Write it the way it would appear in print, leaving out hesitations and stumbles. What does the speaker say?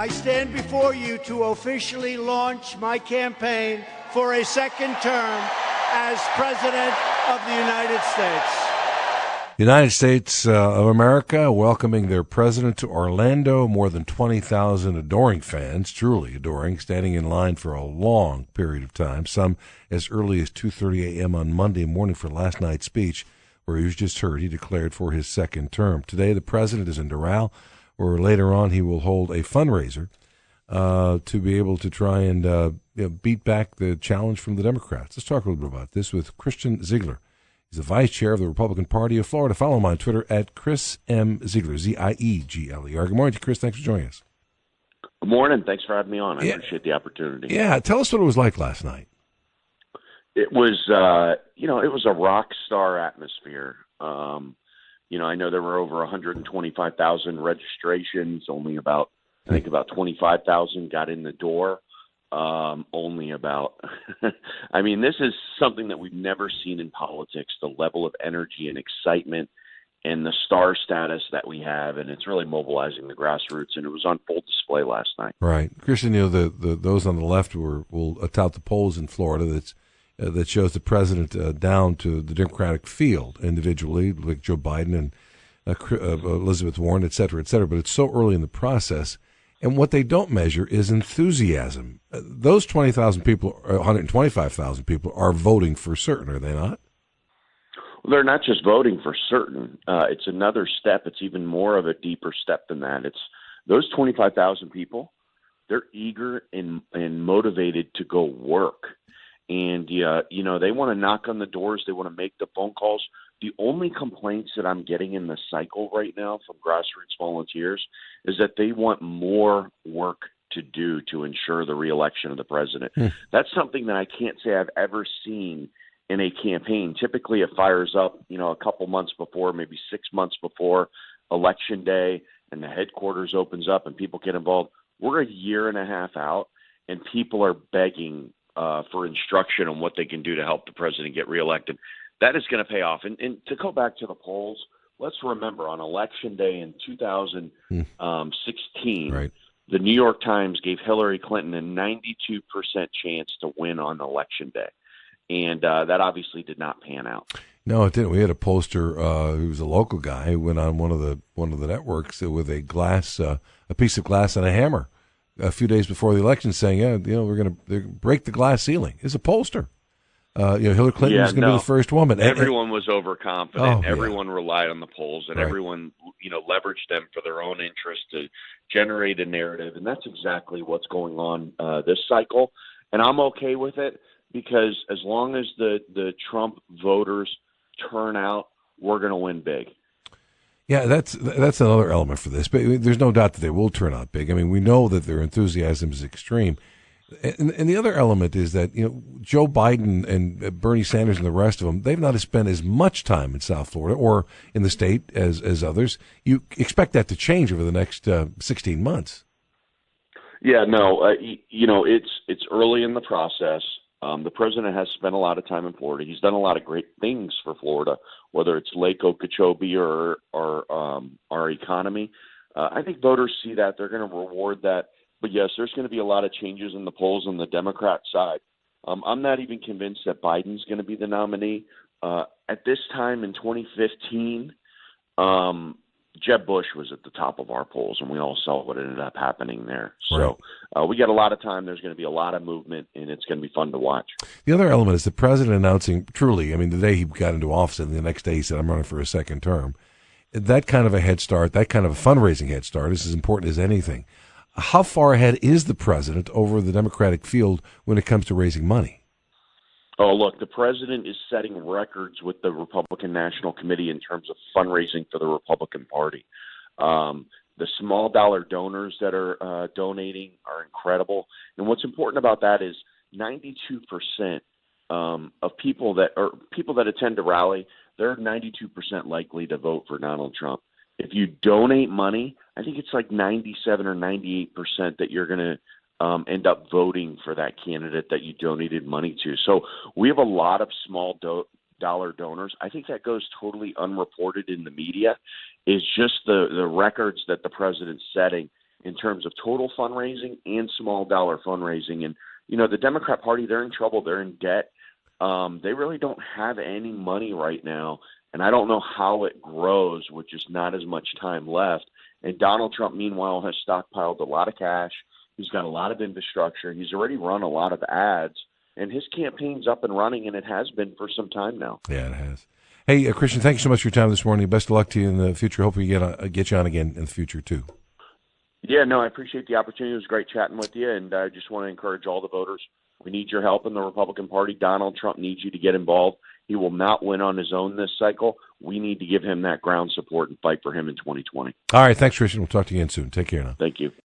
I stand before you to officially launch my campaign for a second term as President of the United States. The United States of America welcoming their president to Orlando. More than 20,000 adoring fans, truly adoring, standing in line for a long period of time, some as early as 2:30 a.m. on Monday morning for last night's speech, where he was just heard he declared for his second term. Today, the president is in Doral, where later on he will hold a fundraiser to be able to try and beat back the challenge from the Democrats. Let's talk a little bit about this with Christian Ziegler. He's the vice chair of the Republican Party of Florida. Follow him on Twitter at Chris M. Ziegler, Ziegler. Good morning to Chris. Thanks for joining us. Good morning. Thanks for having me on. I appreciate the opportunity. Yeah, tell us what it was like last night. It was, it was a rock star atmosphere. I know there were over 125,000 registrations. Only about 25,000 got in the door. Only about, this is something that we've never seen in politics, the level of energy and excitement and the star status that we have. And it's really mobilizing the grassroots, and it was on full display last night. Right. Christian, those on the left will tout the polls in Florida that shows the president down to the Democratic field individually, like Joe Biden and Elizabeth Warren, et cetera, but it's so early in the process. And what they don't measure is enthusiasm. Those 20,000 people, or 125,000 people, are voting for certain, are they not? Well, they're not just voting for certain. It's another step. It's even more of a deeper step than that. It's those 25,000 people, they're eager and motivated to go work. And, they want to knock on the doors. They want to make the phone calls. The only complaints that I'm getting in the cycle right now from grassroots volunteers is that they want more work to do to ensure the reelection of the president. That's something that I can't say I've ever seen in a campaign. Typically, it fires up, a couple months before, maybe 6 months before Election Day, and the headquarters opens up and people get involved. We're a year and a half out, and people are begging for instruction on what they can do to help the president get reelected. That is going to pay off. And to go back to the polls, let's remember on Election Day in 2016, right, the New York Times gave Hillary Clinton a 92% chance to win on Election Day. And that obviously did not pan out. No, it didn't. We had a pollster who was a local guy who went on one of the networks with a piece of glass and a hammer a few days before the election, saying, we're going to break the glass ceiling. It's a pollster. Hillary Clinton was going to be the first woman. Everyone was overconfident. Oh, everyone relied on the polls, and everyone, leveraged them for their own interest to generate a narrative. And that's exactly what's going on this cycle. And I'm okay with it because as long as the Trump voters turn out, we're going to win big. Yeah, that's another element for this. But there's no doubt that they will turn out big. We know that their enthusiasm is extreme. And the other element is that, Joe Biden and Bernie Sanders and the rest of them, they've not spent as much time in South Florida or in the state as others. You expect that to change over the next 16 months. Yeah, no, it's early in the process. The president has spent a lot of time in Florida. He's done a lot of great things for Florida, whether it's Lake Okeechobee or our economy. I think voters see that. They're going to reward that. But, yes, there's going to be a lot of changes in the polls on the Democrat side. I'm not even convinced that Biden's going to be the nominee. At this time in 2015, Jeb Bush was at the top of our polls, and we all saw what ended up happening there. Right. So we got a lot of time. There's going to be a lot of movement, and it's going to be fun to watch. The other element is the president announcing, truly, the day he got into office and the next day he said, I'm running for a second term. That kind of a head start, that kind of a fundraising head start is as important as anything. How far ahead is the president over the Democratic field when it comes to raising money? Oh, look, the president is setting records with the Republican National Committee in terms of fundraising for the Republican Party. The small dollar donors that are donating are incredible. And what's important about that is 92% of people that attend a rally, they're 92% likely to vote for Donald Trump. If you donate money, I think it's like 97 or 98% that you're going to end up voting for that candidate that you donated money to. So we have a lot of small dollar donors. I think that goes totally unreported in the media, is just the records that the president's setting. in terms of total fundraising and small dollar fundraising. And, the Democrat Party, they're in trouble. They're in debt. They really don't have any money right now. And I don't know how it grows with just not as much time left. And Donald Trump, meanwhile, has stockpiled a lot of cash. He's got a lot of infrastructure. He's already run a lot of ads. And his campaign's up and running, and it has been for some time now. Yeah, it has. Hey, Christian, thank you so much for your time this morning. Best of luck to you in the future. Hopefully we get you on again in the future, too. Yeah, no, I appreciate the opportunity. It was great chatting with you, and I just want to encourage all the voters. We need your help in the Republican Party. Donald Trump needs you to get involved. He will not win on his own this cycle. We need to give him that ground support and fight for him in 2020. All right, thanks, Christian. We'll talk to you again soon. Take care now. Thank you.